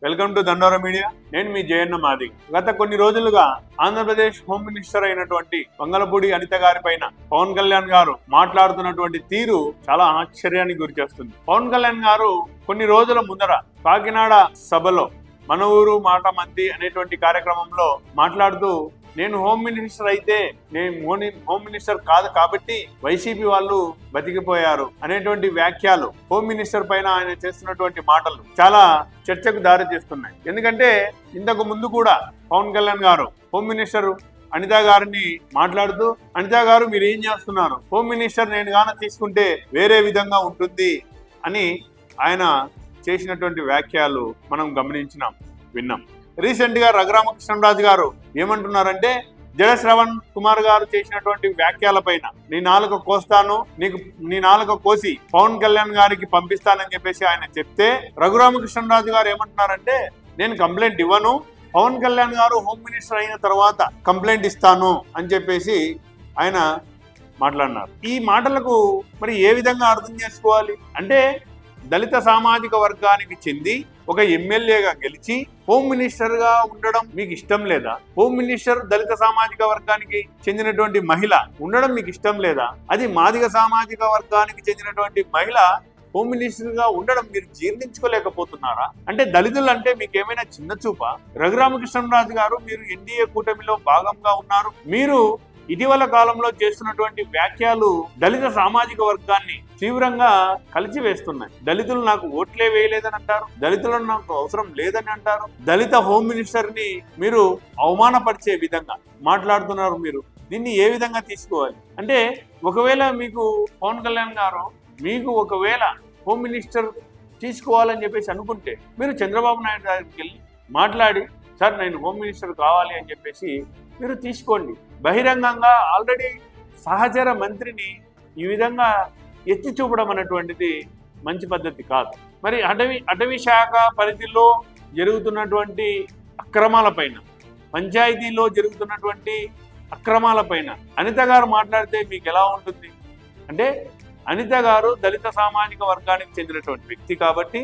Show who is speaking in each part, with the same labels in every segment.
Speaker 1: Welcome to దండోర media. నేను మీ జయన్న మాది. గత కొన్ని రోజులుగా ఆంధ్రప్రదేశ్ హోమ్ మినిస్టర్ అయినటువంటి వంగలపూడి అనిత గారి పైన పవన్ కళ్యాణ్ గారు మాట్లాడుతున్నటువంటి తీరు చాలా ఆశ్చర్యానికి గురి చేస్తుంది. పవన్ కళ్యాణ్ గారు కొన్ని రోజుల ముందర కాకినాడ సభలో మన ఊరు మాట మంది అనేటువంటి కార్యక్రమంలో మాట్లాడుతూ, నేను హోమ్ మినిస్టర్ అయితే నేను హోమ్ మినిస్టర్ కాదు కాబట్టి వైసీపీ వాళ్ళు బతికిపోయారు అనేటువంటి వ్యాఖ్యలు, హోమ్ మినిస్టర్ పైన ఆయన చేస్తున్నటువంటి మాటలు చాలా చర్చకు దారి తీస్తున్నాయి. ఎందుకంటే ఇంతకు ముందు కూడా పవన్ కళ్యాణ్ గారు హోమ్ మినిస్టర్ అనిత గారిని మాట్లాడుతూ, అనిత గారు మీరు ఏం చేస్తున్నారు, హోమ్ మినిస్టర్ నేను గాన తీసుకుంటే వేరే విధంగా ఉంటుంది అని ఆయన చేసినటువంటి వ్యాఖ్యలు మనం గమనించినాం, విన్నాం. రీసెంట్ గా రఘురామకృష్ణరాజు గారు ఏమంటున్నారంటే, జడ శ్రవణ్ కుమార్ గారు చేసినటువంటి వ్యాఖ్యల పైన నీ నాలుక కోస్తాను, నీ నాలుక కోసి పవన్ కళ్యాణ్ గారికి పంపిస్తానని చెప్పేసి ఆయన చెప్తే, రఘురామకృష్ణరాజు గారు ఏమంటున్నారంటే, నేను కంప్లైంట్ ఇవ్వను, పవన్ కళ్యాణ్ గారు హోమ్ మినిస్టర్ అయిన తర్వాత కంప్లైంట్ ఇస్తాను అని చెప్పేసి ఆయన మాట్లాడినారు. ఈ మాటలకు మరి ఏ విధంగా అర్థం చేసుకోవాలి అంటే, దళిత సామాజిక వర్గానికి చెంది ఒక ఎమ్మెల్యేగా గెలిచి హోమ్ మినిస్టర్ గా ఉండడం మీకు ఇష్టం లేదా? హోమ్ మినిస్టర్ దళిత సామాజిక వర్గానికి చెందినటువంటి మహిళ ఉండడం మీకు ఇష్టం లేదా? అది మాదిగ సామాజిక వర్గానికి చెందినటువంటి మహిళ హోమ్ మినిస్టర్ గా ఉండడం మీరు జీర్ణించుకోలేకపోతున్నారా? అంటే దళితులు అంటే మీకు ఏమైనా చిన్న చూప? రఘురామకృష్ణరాజు గారు, మీరు ఎన్డీఏ కూటమిలో భాగంగా ఉన్నారు. మీరు ఇటీవల కాలంలో చేస్తున్నటువంటి వ్యాఖ్యలు దళిత సామాజిక వర్గాన్ని తీవ్రంగా కలిసివేస్తున్నాయి. దళితులు నాకు ఓట్లే వేయలేదని అంటారు, దళితులను నాకు అవసరం లేదని అంటారు, దళిత హోమ్ మినిస్టర్ ని మీరు అవమానపరిచే విధంగా మాట్లాడుతున్నారు. మీరు దీన్ని ఏ విధంగా తీసుకోవాలి? అంటే ఒకవేళ మీకు పవన్ కళ్యాణ్ గారు మీకు ఒకవేళ హోమ్ మినిస్టర్ తీసుకోవాలని చెప్పేసి అనుకుంటే, మీరు చంద్రబాబు నాయుడు దగ్గరికి వెళ్ళి మాట్లాడి, సార్ నేను హోమ్ మినిస్టర్ కావాలి అని చెప్పేసి మీరు తీసుకోండి. బహిరంగంగా ఆల్రెడీ సహచర మంత్రిని ఈ విధంగా ఎత్తి చూపడం అనేటువంటిది మంచి పద్ధతి కాదు. మరి అటవీ శాఖ పరిధిలో జరుగుతున్నటువంటి అక్రమాలపైన, పంచాయతీలో జరుగుతున్నటువంటి అక్రమాలపైన అనిత గారు మాట్లాడితే మీకు ఎలా ఉంటుంది? అంటే అనిత గారు దళిత సామాజిక వర్గానికి చెందినటువంటి వ్యక్తి కాబట్టి,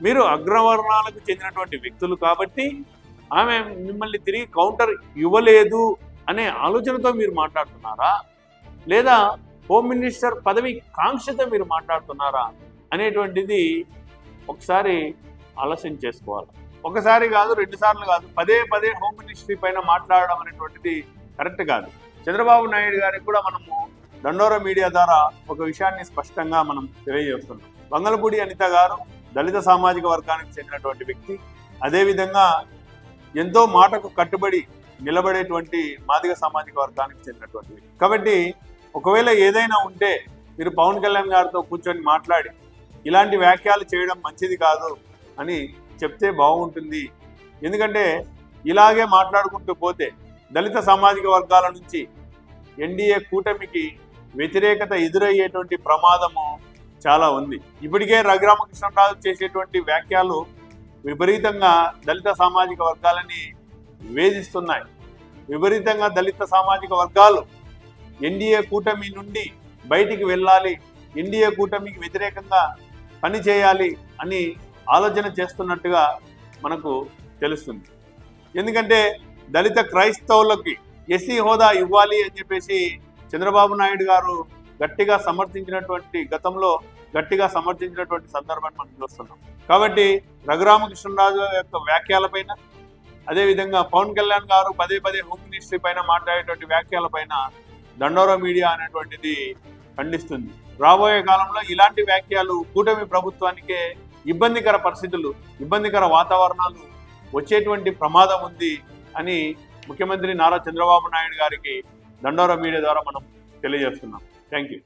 Speaker 1: మీరు అగ్రవర్ణాలకు చెందినటువంటి వ్యక్తులు కాబట్టి ఆమె మిమ్మల్ని తిరిగి కౌంటర్ ఇవ్వలేదు అనే ఆలోచనతో మీరు మాట్లాడుతున్నారా, లేదా హోమ్ మినిస్టర్ పదవి కాంక్షతో మీరు మాట్లాడుతున్నారా అనేటువంటిది ఒకసారి ఆలోచన చేసుకోవాలి. ఒకసారి కాదు, 2 సార్లు కాదు, పదే హోమ్ మినిస్ట్రీ పైన మాట్లాడడం అనేటువంటిది కరెక్ట్ కాదు. చంద్రబాబు నాయుడు గారికి కూడా మనము దండోర మీడియా ద్వారా ఒక విషయాన్ని స్పష్టంగా మనం తెలియజేస్తున్నాం. వంగలపూడి అనిత గారు దళిత సామాజిక వర్గానికి చెందినటువంటి వ్యక్తి, అదేవిధంగా ఎంతో మాటకు కట్టుబడి నిలబడేటువంటి మాదిగ సామాజిక వర్గానికి చెందినటువంటి వ్యక్తి. కాబట్టి ఒకవేళ ఏదైనా ఉంటే మీరు పవన్ కళ్యాణ్ గారితో కూర్చొని మాట్లాడి ఇలాంటి వ్యాఖ్యలు చేయడం మంచిది కాదు అని చెప్తే బాగుంటుంది. ఎందుకంటే ఇలాగే మాట్లాడుకుంటూ పోతే దళిత సామాజిక వర్గాల నుంచి ఎన్డీఏ కూటమికి వ్యతిరేకత ఎదురయ్యేటువంటి ప్రమాదము చాలా ఉంది. ఇప్పటికే రఘురామకృష్ణరాజు చేసేటువంటి వ్యాఖ్యలు విపరీతంగా దళిత సామాజిక వర్గాలని వేధిస్తున్నాయి. విపరీతంగా దళిత సామాజిక వర్గాలు ఎన్డీఏ కూటమి నుండి బయటికి వెళ్ళాలి, ఎన్డీఏ కూటమికి వ్యతిరేకంగా పని చేయాలి అని ఆలోచన చేస్తున్నట్టుగా మనకు తెలుస్తుంది. ఎందుకంటే దళిత క్రైస్తవులకి ఎస్సీ హోదా ఇవ్వాలి అని చెప్పేసి చంద్రబాబు నాయుడు గారు గతంలో గట్టిగా సమర్థించినటువంటి సందర్భాన్ని మనం చూస్తున్నాం. కాబట్టి రఘురామకృష్ణరాజు యొక్క వ్యాఖ్యలపైన, అదేవిధంగా పవన్ కళ్యాణ్ గారు పదే హోమ్ మినిస్ట్రీ పైన మాట్లాడేటువంటి వ్యాఖ్యలపైన దండోర మీడియా అనేటువంటిది ఖండిస్తుంది. రాబోయే కాలంలో ఇలాంటి వ్యాఖ్యలు కూటమి ప్రభుత్వానికే ఇబ్బందికర పరిస్థితులు, ఇబ్బందికర వాతావరణాలు వచ్చేటువంటి ప్రమాదం ఉంది అని ముఖ్యమంత్రి నారా చంద్రబాబు నాయుడు గారికి దండోర మీడియా ద్వారా మనం తెలియజేస్తున్నాం. Thank you.